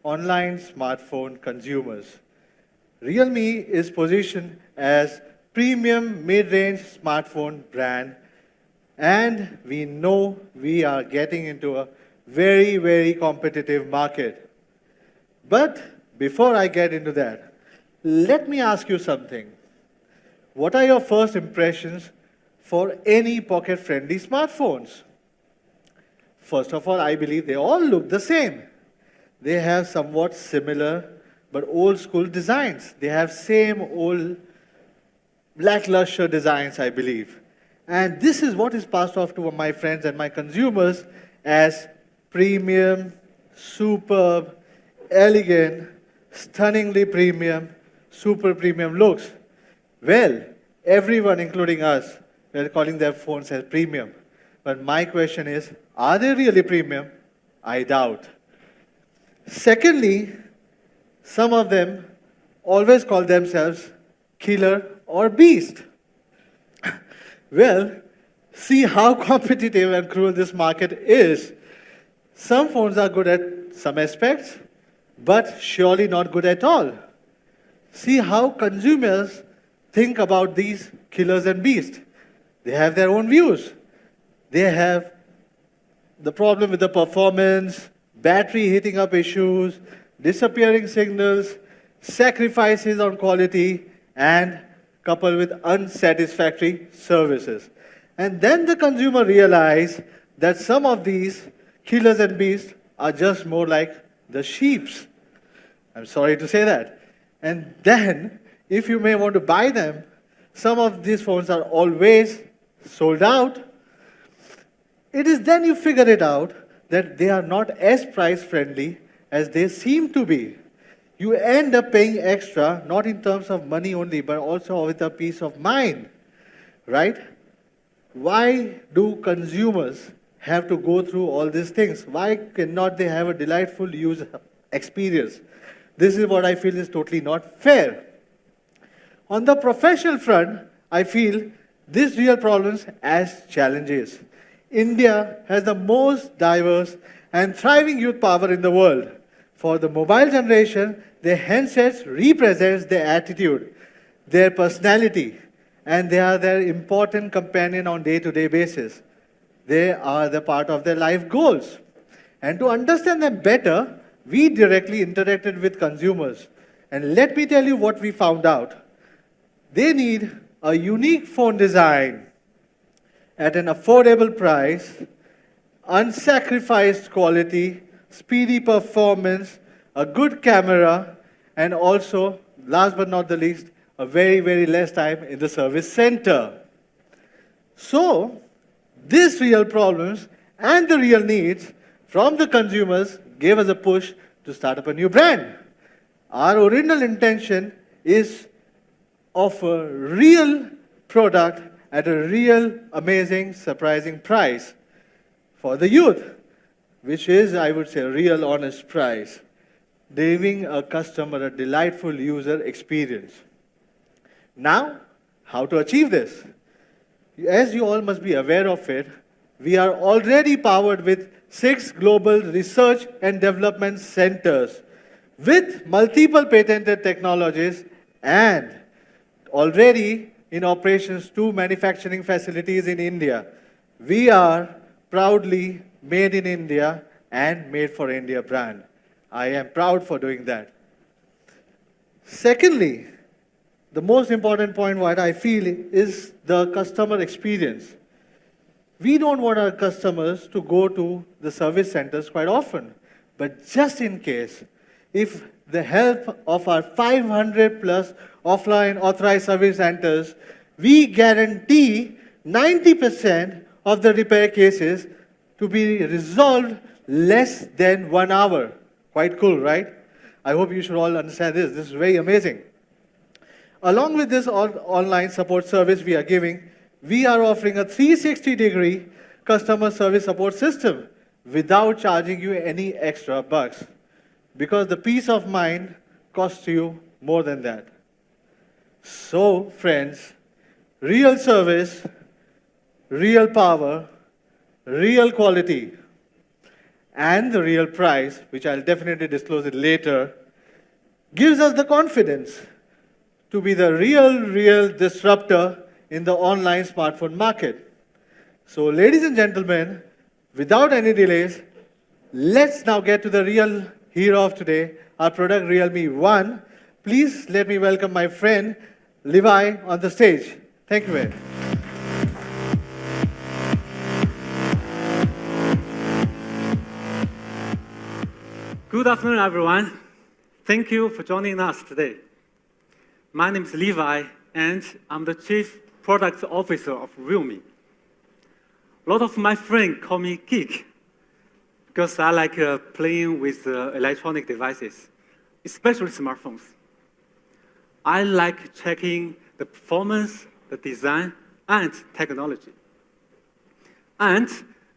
online smartphone consumers. RealMe is positioned as premium mid-range smartphone brand, and we know we are getting into a very, very competitive market. But before I get into that, let me ask you something. What are your first impressions for any pocket-friendly smartphones? First of all, I believe they all look the same. They have somewhat similar but old school designs. They have same old lackluster designs, I believe. And this is what is passed off to my friends and my consumers as premium, superb, elegant, stunningly premium, super premium looks. Well, everyone, including us, we're calling their phones as premium. But my question is, are they really premium? I doubt. Secondly, some of them always call themselves killer or beast. Well, see how competitive and cruel this market is. Some phones are good at some aspects, but surely not good at all. See how consumers think about these killers and beasts. They have their own views. They have the problem with the performance, battery heating up issues, disappearing signals, sacrifices on quality, and coupled with unsatisfactory services. And then the consumer realizes that some of these killers and beasts are just more like the sheeps. I'm sorry to say that. And then, if you may want to buy them, some of these phones are always sold out. It is then you figure it out that they are not as price friendly as they seem to be. You end up paying extra, not in terms of money only, but also with a peace of mind, right? Why do consumers have to go through all these things? Why cannot they have a delightful user experience? This is what I feel is totally not fair. On the professional front, I feel these real problems as challenges. India has the most diverse and thriving youth power in the world. For the mobile generation, their handsets represents their attitude, their personality, and they are their important companion on day-to-day basis. They are the part of their life goals. And to understand them better, we directly interacted with consumers. And let me tell you what we found out. They need a unique phone design at an affordable price, unsacrificed quality, speedy performance, a good camera, and also, last but not the least, a very, very less time in the service center. So, these real problems and the real needs from the consumers gave us a push to start up a new brand. Our original intention is offer real product at a real, amazing, surprising price for the youth, which is, I would say, a real honest price, giving a customer a delightful user experience. Now, how to achieve this? As you all must be aware of it, we are already powered with 6 global research and development centers with multiple patented technologies and already in operations 2 manufacturing facilities in India. We are proudly made in India and made for India brand. I am proud for doing that. Secondly, the most important point what I feel is the customer experience. We don't want our customers to go to the service centers quite often. But just in case, if the help of our 500 plus offline authorized service centers, we guarantee 90% of the repair cases to be resolved less than 1 hour. Quite cool, right? I hope you should all understand this. This is very amazing. Along with this online support service we are giving, we are offering a 360-degree customer service support system without charging you any extra bucks, because the peace of mind costs you more than that. So, friends, real service, real power, real quality. and the real price, which I'll definitely disclose it later, gives us the confidence to be the real disruptor in the online smartphone market. So ladies and gentlemen, without any delays, let's now get to the real hero of today, our product RealMe 1. Please let me welcome my friend Levi on the stage. Thank you very much. Good afternoon, everyone. Thank you for joining us today. My name is Levi, and I'm the Chief Product Officer of RealMe. A lot of my friends call me geek because I like playing with electronic devices, especially smartphones. I like checking the performance, the design, and technology. And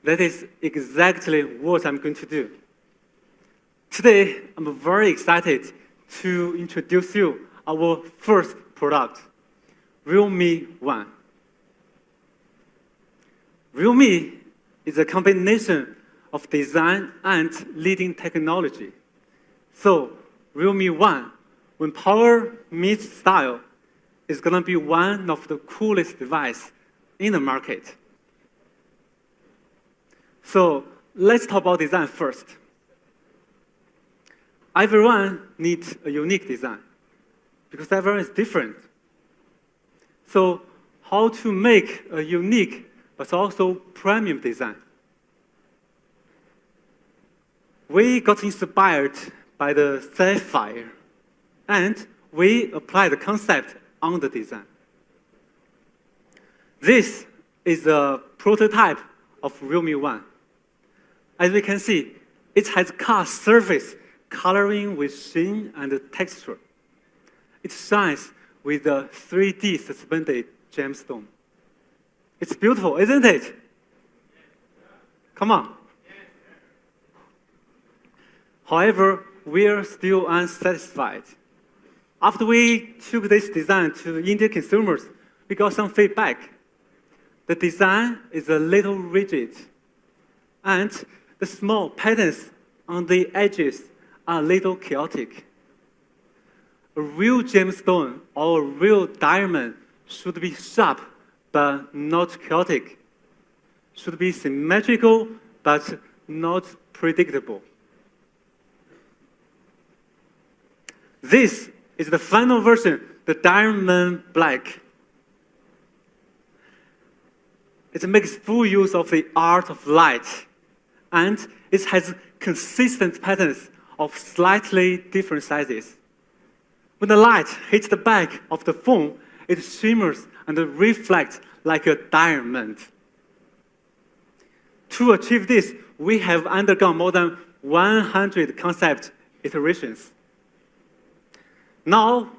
that is exactly what I'm going to do. Today, I'm very excited to introduce you our first product, RealMe 1. RealMe is a combination of design and leading technology. So, RealMe 1, when power meets style, is going to be one of the coolest devices in the market. So, let's talk about design first. Everyone needs a unique design because everyone is different. So how to make a unique but also premium design? We got inspired by the Sapphire, and we applied the concept on the design. This is a prototype of RealMe 1. As we can see, it has cast surface coloring with sheen and texture. It shines with a 3D suspended gemstone. It's beautiful, isn't it? Come on. However, we are still unsatisfied. After we took this design to Indian consumers, we got some feedback. The design is a little rigid, and the small patterns on the edges are a little chaotic. A real gemstone or a real diamond should be sharp but not chaotic. Should be symmetrical but not predictable. This is the final version, the diamond black. It makes full use of the art of light, and it has consistent patterns of slightly different sizes. When the light hits the back of the phone, it shimmers and reflects like a diamond. To achieve this, we have undergone more than 100 concept iterations. Now,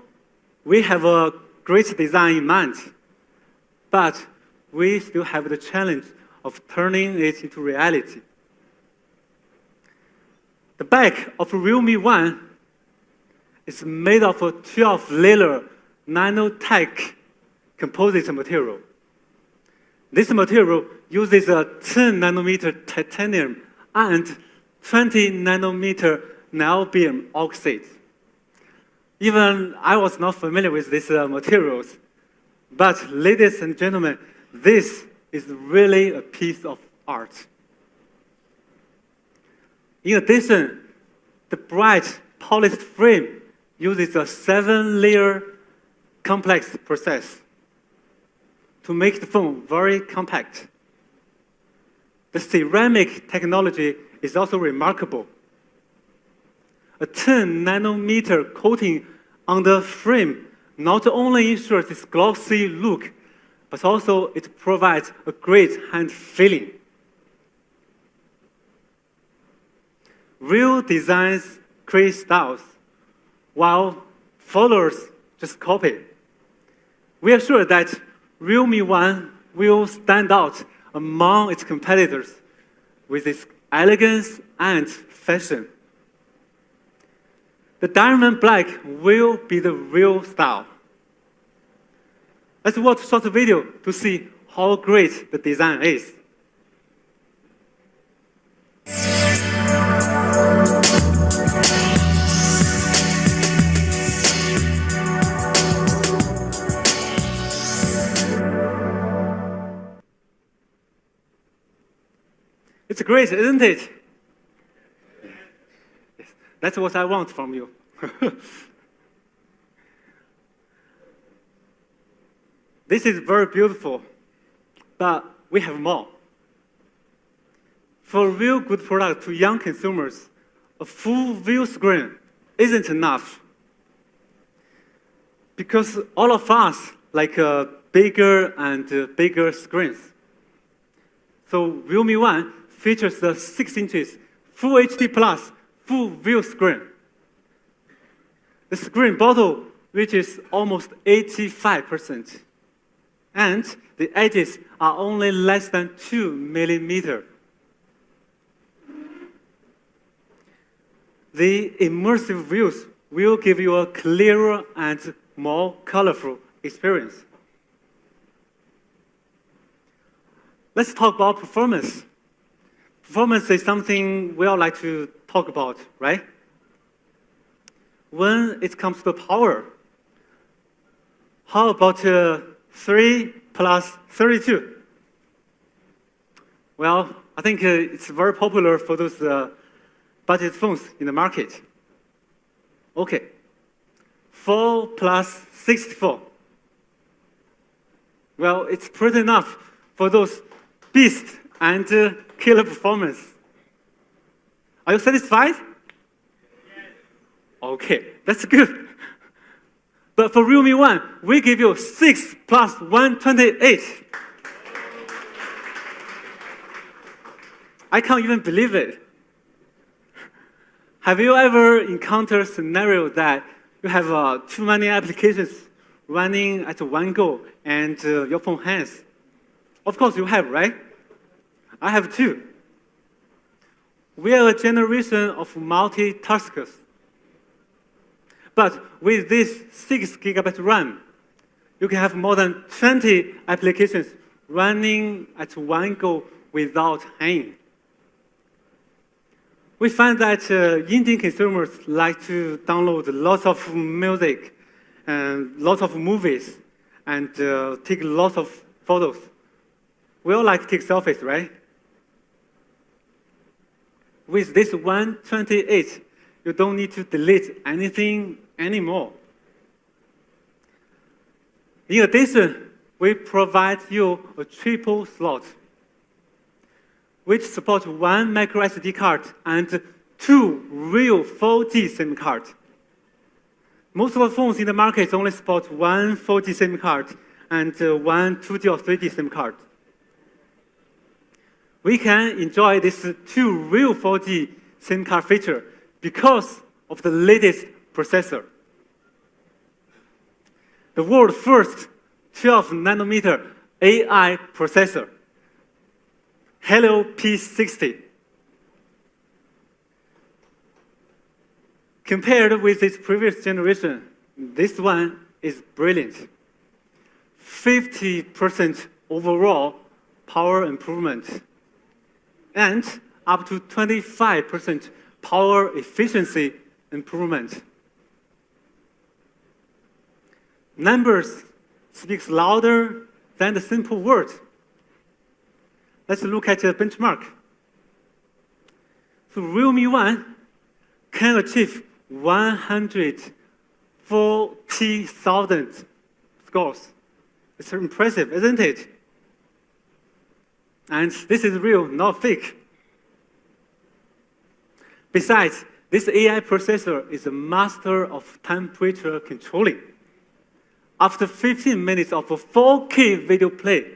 we have a great design in mind, but we still have the challenge of turning it into reality. The back of RealMe 1 is made of a 12-layer nanotech composite material. This material uses a 10 nanometer titanium and 20 nanometer niobium oxide. Even I was not familiar with these materials, but ladies and gentlemen, this is really a piece of art. In addition, the bright polished frame uses a 7-layer complex process to make the phone very compact. The ceramic technology is also remarkable. A 10 nanometer coating on the frame not only ensures its glossy look, but also it provides a great hand feeling. Real designs create styles, while followers just copy. We are sure that RealMe 1 will stand out among its competitors with its elegance and fashion. The diamond black will be the real style. Let's watch a short video to see how great the design is. great, isn't it? Yes. That's what I want from you. This is very beautiful, but we have more. For a real good product to young consumers, a full view screen isn't enough. Because all of us like bigger and bigger screens. So RealMe 1 features the 6 inches Full HD Plus full view screen. The screen bottle reaches almost 85%. And the edges are only less than 2 millimeters. The immersive views will give you a clearer and more colorful experience. Let's talk about performance. Performance is something we all like to talk about, right? When it comes to power, how about 3 plus 32? Well, I think it's very popular for those budget phones in the market. Okay, 4 plus 64. Well, it's pretty enough for those beast and killer performance. Are you satisfied? Yes. Okay, that's good. But for RealMe 1, we give you 6 plus 128. I can't even believe it. Have you ever encountered a scenario that you have too many applications running at one go and your phone hangs? Of course you have, right? I have too. We are a generation of multitaskers. But with this 6 GB RAM, you can have more than 20 applications running at one go without hanging. We find that Indian consumers like to download lots of music and lots of movies and take lots of photos. We all like to take selfies, right? With this 128, you don't need to delete anything anymore. In addition, we provide you a triple slot, which supports 1 micro SD card and 2 real 4G SIM cards. Most of the phones in the market only support 1 4G SIM card and 1 2G or 3G SIM card. We can enjoy this 2 real 4G SIM card feature because of the latest processor. The world's first 12-nanometer AI processor, Helio P60. Compared with its previous generation, this one is brilliant. 50% overall power improvement and up to 25% power efficiency improvement. Numbers speak louder than the simple words. Let's look at the benchmark. So RealMe 1 can achieve 140,000 scores. It's impressive, isn't it? And this is real, not fake. Besides, this AI processor is a master of temperature controlling. After 15 minutes of a 4K video play,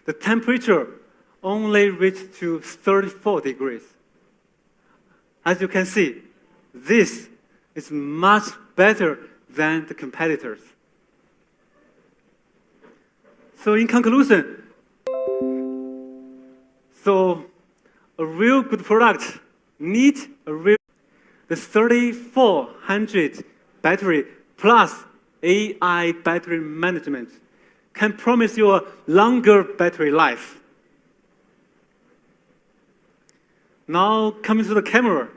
the temperature only reached to 34 degrees. As you can see, this is much better than the competitors. So in conclusion, a real good product needs the 3400 battery plus AI battery management can promise you a longer battery life. Now coming to the camera,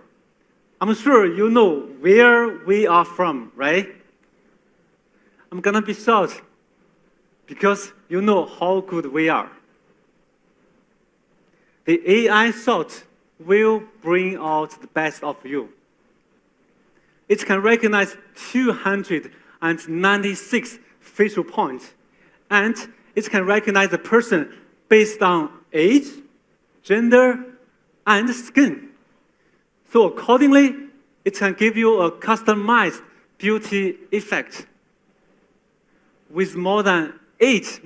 I'm sure you know where we are from, right? I'm gonna be short because you know how good we are. The AI shot will bring out the best of you. It can recognize 296 facial points, and it can recognize the person based on age, gender, and skin. So accordingly, it can give you a customized beauty effect with more than 8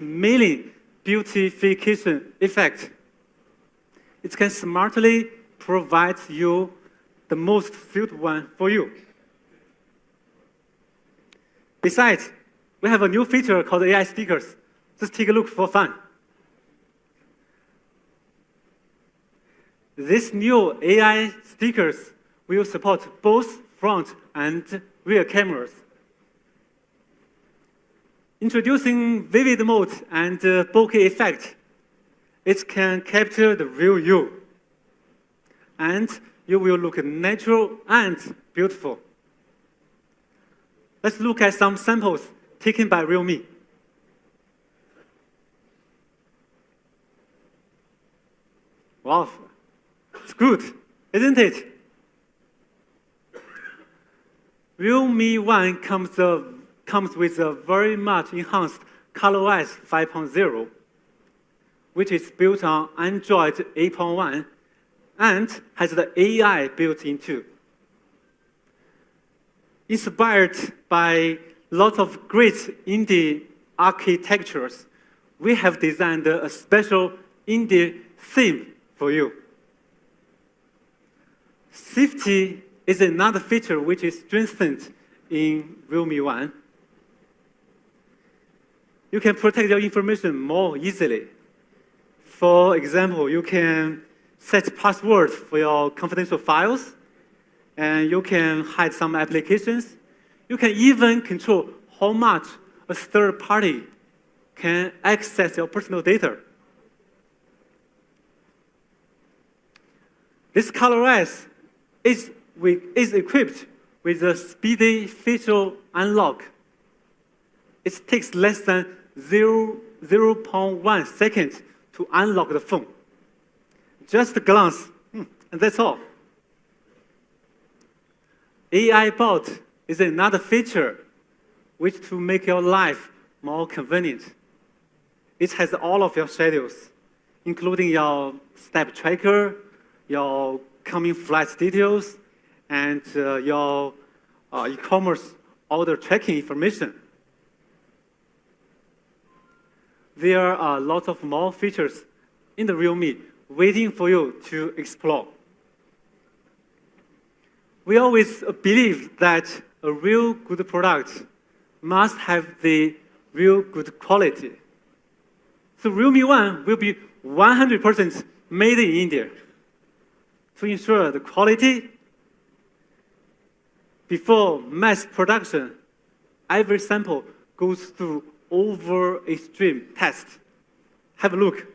million beautification effects. It can smartly provide you the most suitable one for you. Besides, we have a new feature called AI stickers. Just take a look for fun. These new AI stickers will support both front and rear cameras. Introducing vivid mode and bokeh effect, it can capture the real you. And you will look natural and beautiful. Let's look at some samples taken by RealMe. Wow, it's good, isn't it? RealMe 1 comes with a very much enhanced ColorOS 5.0, which is built on Android 8.1 and has the AI built in too. Inspired by lots of great indie architectures, we have designed a special indie theme for you. Safety is another feature which is strengthened in RealMe 1. You can protect your information more easily. For example, you can set passwords for your confidential files, and you can hide some applications. You can even control how much a third party can access your personal data. This ColorOS is equipped with a speedy facial unlock. It takes less than 0.1 seconds to unlock the phone. Just a glance, and that's all. AI bot is another feature which to make your life more convenient. It has all of your schedules, including your step tracker, your coming flight details, and your e-commerce order tracking information. There are lots of more features in the RealMe waiting for you to explore. We always believe that a real good product must have the real good quality. So RealMe 1 will be 100% made in India. To ensure the quality, before mass production, every sample goes through over extreme test. Have a look.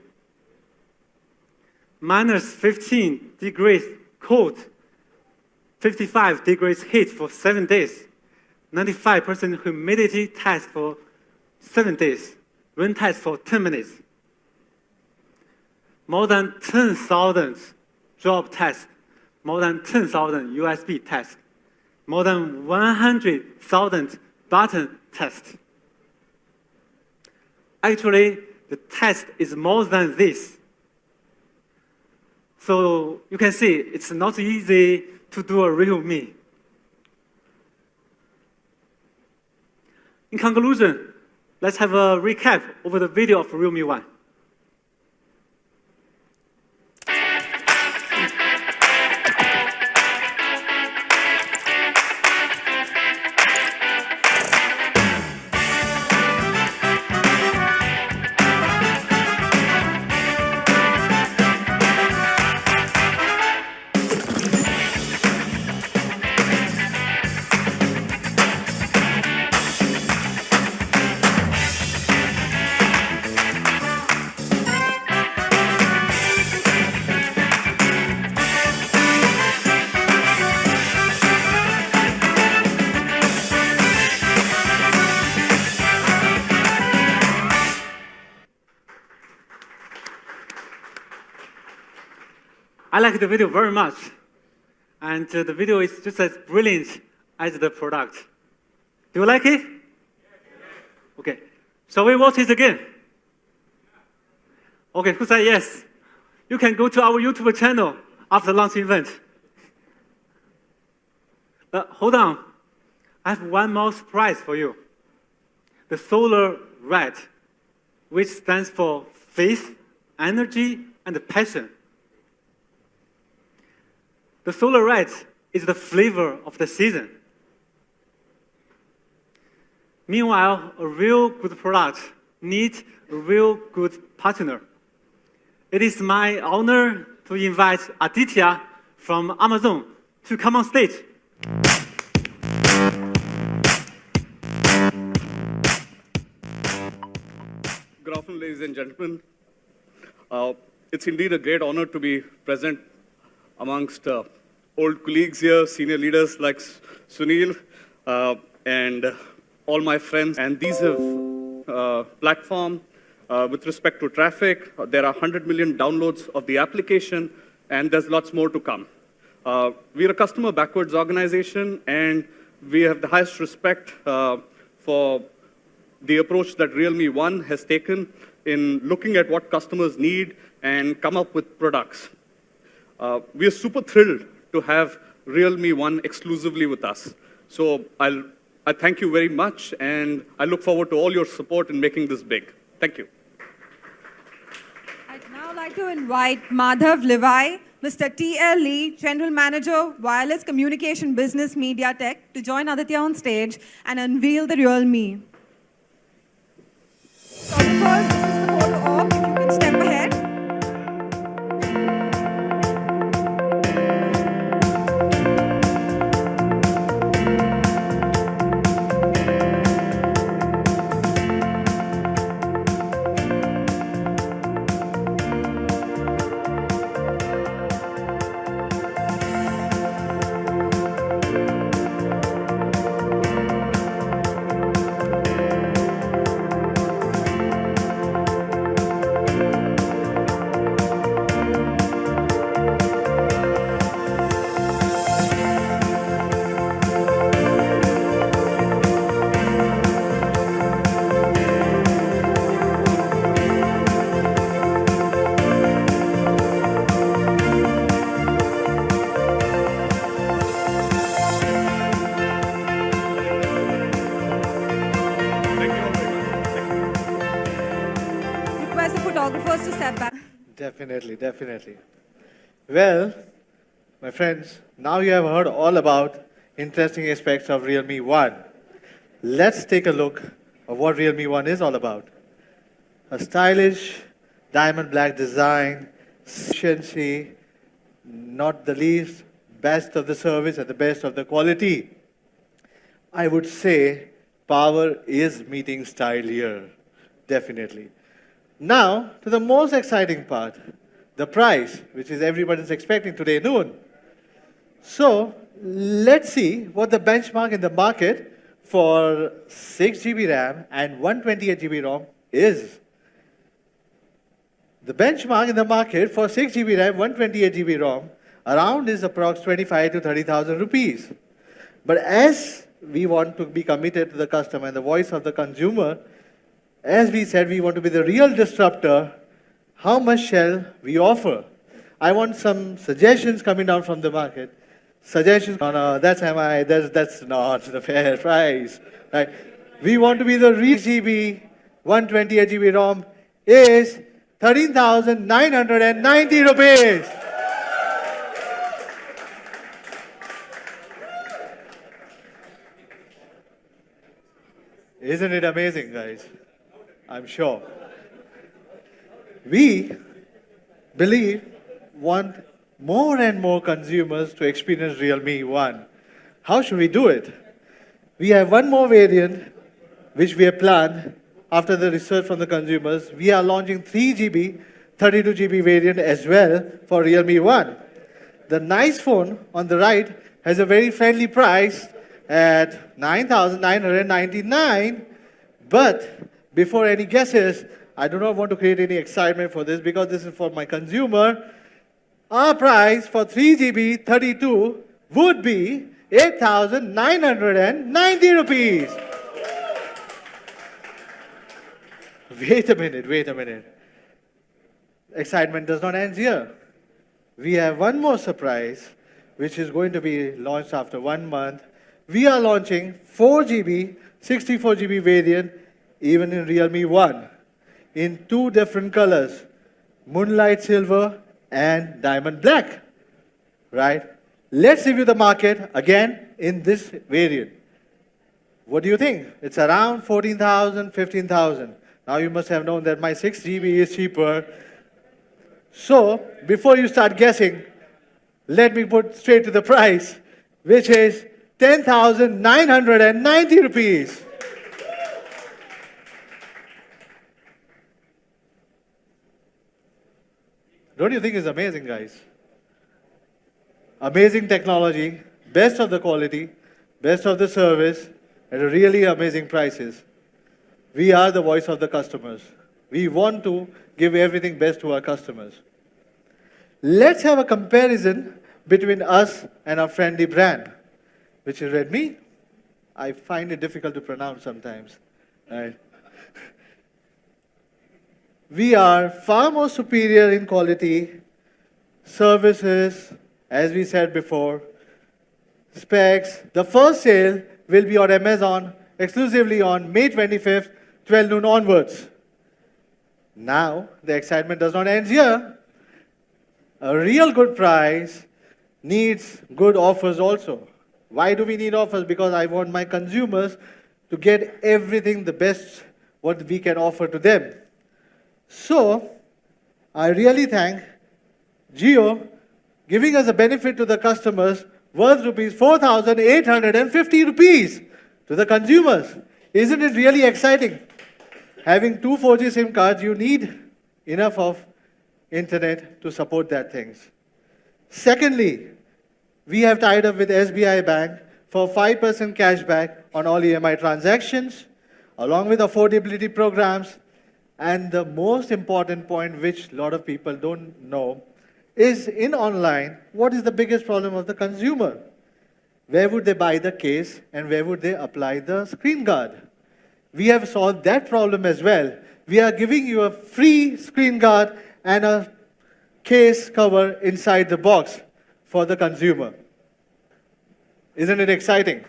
-15 degrees cold, 55 degrees heat for 7 days, 95% humidity test for 7 days, rain test for 10 minutes. More than 10,000 job tests, more than 10,000 USB tests, more than 100,000 button tests. Actually, the test is more than this. So you can see it's not easy to do a RealMe. In conclusion, let's have a recap over the video of RealMe 1. I like the video very much. And the video is just as brilliant as the product. Do you like it? Okay. Shall we watch it again? Okay, who said yes? You can go to our YouTube channel after launch event. But hold on. I have one more surprise for you. The solar red, which stands for faith, energy, and passion. The solar red is the flavor of the season. Meanwhile, a real good product needs a real good partner. It is my honor to invite Aditya from Amazon to come on stage. Good afternoon, ladies and gentlemen. It's indeed a great honor to be present amongst old colleagues here, senior leaders like Sunil, and all my friends. And these have platform with respect to traffic. There are 100 million downloads of the application, and there's lots more to come. We're a customer backwards organization, and we have the highest respect for the approach that RealMe One has taken in looking at what customers need and come up with products. We are super thrilled to have RealMe One exclusively with us. So I thank you very much, and I look forward to all your support in making this big. Thank you. I'd now like to invite Madhav Levi, Mr. T.L. Lee, General Manager, Wireless Communication Business Media Tech, to join Aditya on stage and unveil the RealMe. Photographers, this is the photo op. If you can step ahead. Request the photographers to step back. Definitely, definitely. Well, my friends, now you have heard all about interesting aspects of RealMe One. Let's take a look at what RealMe One is all about. A stylish diamond black design, efficiency, not the least, best of the service and the best of the quality. I would say power is meeting style here, definitely. Now, to the most exciting part, the price, which is everybody's expecting today noon. So, let's see what the benchmark in the market for 6 GB RAM and 128 GB ROM is. The benchmark in the market for 6 GB RAM, 128 GB ROM around is approx 25 to 30,000 rupees. But as we want to be committed to the customer and the voice of the consumer, as we said, we want to be the real disruptor. How much shall we offer? I want some suggestions coming down from the market. Suggestions, no, that's not the fair price. Right? We want to be the real GB, 128 GB ROM is 13,990 rupees. Isn't it amazing, guys? I'm sure. We want more and more consumers to experience RealMe One. How should we do it? We have one more variant which we have planned after the research from the consumers. We are launching 3 GB, 32 GB variant as well for RealMe One. The nice phone on the right has a very friendly price at 9,999, but before any guesses, I do not want to create any excitement for this because this is for my consumer. Our price for 3 GB 32 would be 8,990 rupees. Wait a minute, wait a minute. Excitement does not end here. We have one more surprise, which is going to be launched after 1 month. We are launching 4 GB, 64 GB variant, even in RealMe 1, in 2 different colors, Moonlight Silver and Diamond Black, right? Let's review the market again in this variant. What do you think? It's around 14,000, 15,000. Now you must have known that my 6 GB is cheaper. So before you start guessing, let me put straight to the price, which is 10,990 rupees. Don't you think it's amazing, guys? Amazing technology, best of the quality, best of the service, at really amazing prices. We are the voice of the customers. We want to give everything best to our customers. Let's have a comparison between us and our friendly brand, which is RealMe. I find it difficult to pronounce sometimes. Right? We are far more superior in quality, services, as we said before, specs. The first sale will be on Amazon exclusively on May 25th, 12 noon onwards. Now, the excitement does not end here. A real good price needs good offers also. Why do we need offers? Because I want my consumers to get everything the best what we can offer to them. So, I really thank Jio giving us a benefit to the customers worth rupees 4,850 rupees to the consumers. Isn't it really exciting? Having 2 4G SIM cards, you need enough of internet to support that things. Secondly, we have tied up with SBI Bank for 5% cashback on all EMI transactions, along with affordability programs. And the most important point, which a lot of people don't know, is in online, what is the biggest problem of the consumer? Where would they buy the case and where would they apply the screen guard? We have solved that problem as well. We are giving you a free screen guard and a case cover inside the box for the consumer. Isn't it exciting?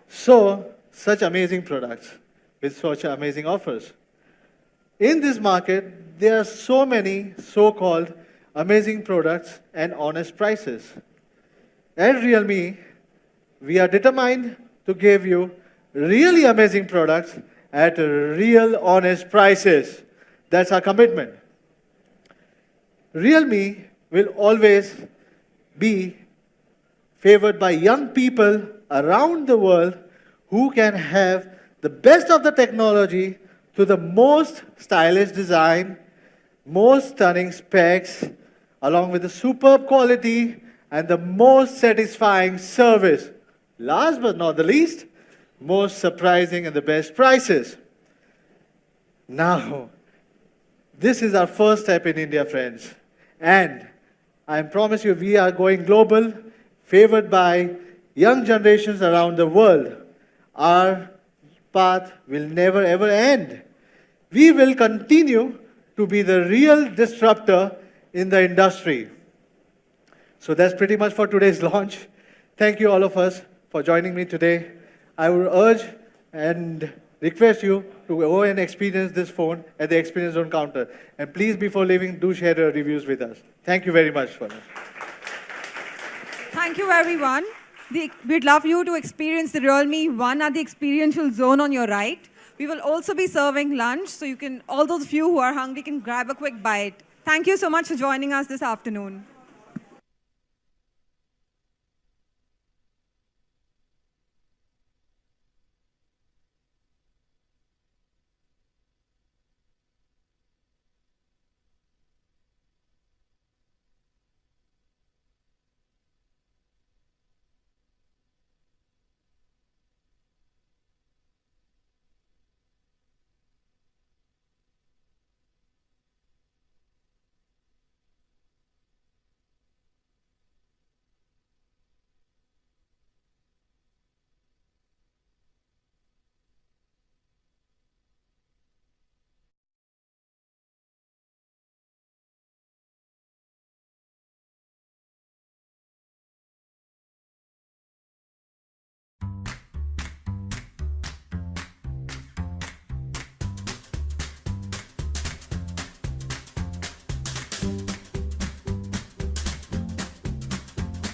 So, such amazing products with such amazing offers. In this market, there are so many so-called amazing products and honest prices. At RealMe, we are determined to give you really amazing products at real honest prices. That's our commitment. RealMe will always be favored by young people around the world who can have the best of the technology to the most stylish design, most stunning specs, along with the superb quality and the most satisfying service. Last but not the least, most surprising and the best prices. Now, this is our first step in India, friends. And I promise you, we are going global, favored by young generations around the world. Our path will never ever end. We will continue to be the real disruptor in the industry. So that's pretty much for today's launch. Thank you all of us for joining me today. I would urge and request you to go and experience this phone at the Experience Zone counter. And please, before leaving, do share your reviews with us. Thank you very much for that. Thank you, everyone. We'd love you to experience the RealMe 1 at the Experiential Zone on your right. We will also be serving lunch, so you can, all those of you who are hungry can grab a quick bite. Thank you so much for joining us this afternoon.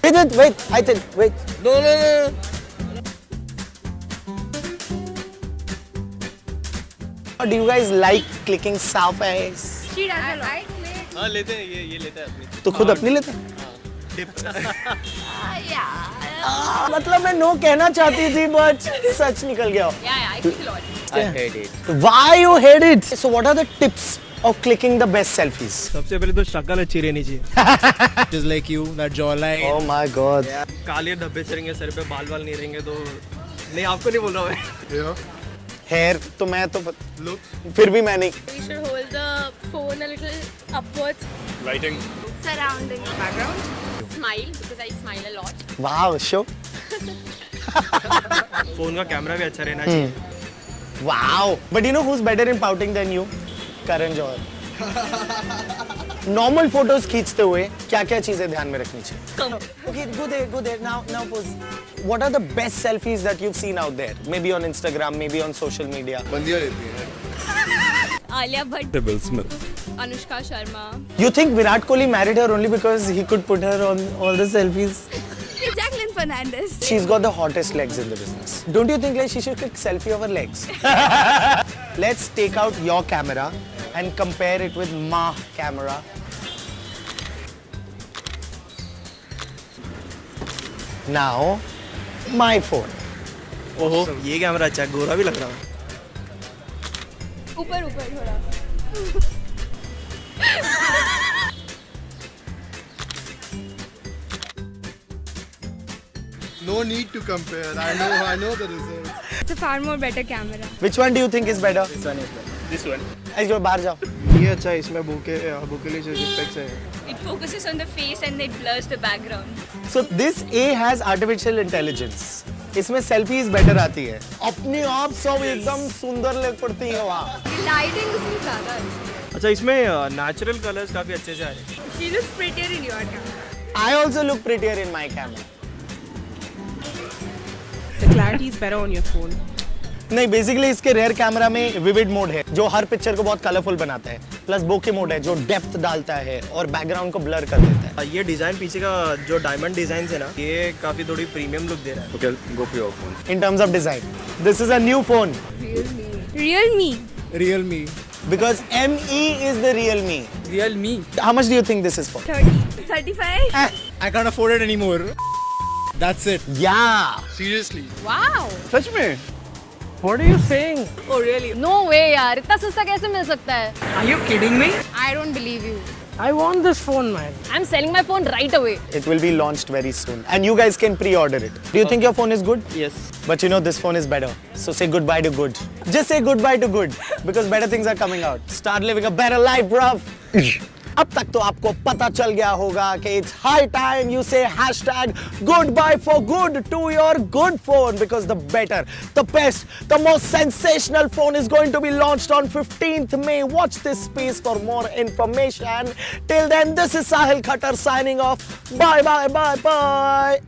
Wait. I think. Wait. No. Do you guys like clicking selfies? She does a lot. हाँ लेते हैं ये लेते हैं अपनी तो खुद अपनी लेते हैं? मतलब मैं नो कहना चाहती थी बट सच निकल गया. Yeah, I click a lot. I hate it. Why you hate it? So what are the tips of clicking the best selfies? सबसे पहले तो शक्ल अच्छी रहनी चाहिए. Just like you, that jawline. Oh my god. काले धब्बे से रहेंगे सर पे, बाल नहीं रहेंगे तो नहीं आपको नहीं बोल रहा मैं. Hair तो मैं तो फिर भी मैं नहीं. We should hold the phone a little upwards. Lighting. Surrounding the background. Smile because I smile a lot. Wow, show. Phone का कैमरा भी अच्छा रहना चाहिए. Wow. But you know who's better in pouting than you? Karan Johar. Normal photos खींचते हुए क्या-क्या चीजें ध्यान में रखनी चाहिए? Okay, go there. Now pose. What are the best selfies that you've seen out there? Maybe on Instagram, maybe on social media. बंदियाँ रहती हैं. Alia Bhatt. Will Smith. Anushka Sharma. You think Virat Kohli married her only because he could put her on all the selfies? Jacqueline Fernandez. She's got the hottest legs in the business. Don't you think like she should click selfie of her legs? Let's take out your camera and compare it with my camera. Now, my phone. ओहो ये camera अच्छा है, गोरा भी लग रहा है. ऊपर थोड़ा. No need to compare. I know the result. It's a far more better camera. Which one do you think is better? This one. जो बाहर जाओ. ये अच्छा है, इसमें बुके लिए जो इफेक्ट्स है. It focuses on the face and it blurs the background. So this A has artificial intelligence. इसमें selfies better आती है. अपने आप सब एकदम सुंदर लग पड़ती है वहाँ. Lighting इसमें ज़्यादा है. अच्छा इसमें नेचुरल कलर्स काफी अच्छे से आ रहे हैं. She looks prettier in your camera. I also look prettier in my camera. The clarity is better on your phone. नहीं बेसिकली इसके रेयर कैमरा में विविड मोड है जो हर पिक्चर को बहुत कलरफुल बनाता है. प्लस बोके मोड है जो डेप्थ डालता है और बैकग्राउंड को ब्लर कर देता है. ये डिजाइन पीछे का जो डायमंड डिजाइन है ना, ये काफी थोड़ी प्रीमियम लुक दे रहा है. Okay, go for your phone. In terms of design, this is a new phone RealMe. RealMe. because ME is the real me. RealMe. How much do you think this is for? 30. 35. I can't afford it anymore. That's it. Yeah. Seriously. Wow. सच में? What are you saying? Oh, really? No way यार, इतना सस्ता कैसे मिल सकता है? Are you kidding me? I don't believe you. I want this phone, man. I'm selling my phone right away. It will be launched very soon and you guys can pre-order it. Do you think your phone is good? Yes. But you know this phone is better. So say goodbye to good. Just say goodbye to good because better things are coming out. Start living a better life, bruv. अब तक तो आपको पता चल गया होगा कि it's high time you say hashtag goodbye for good to your good phone because the better, the best, the most sensational phone is going to be launched on 15th May. Watch this space for more information. Till then, this is Sahil Khattar signing off. Bye.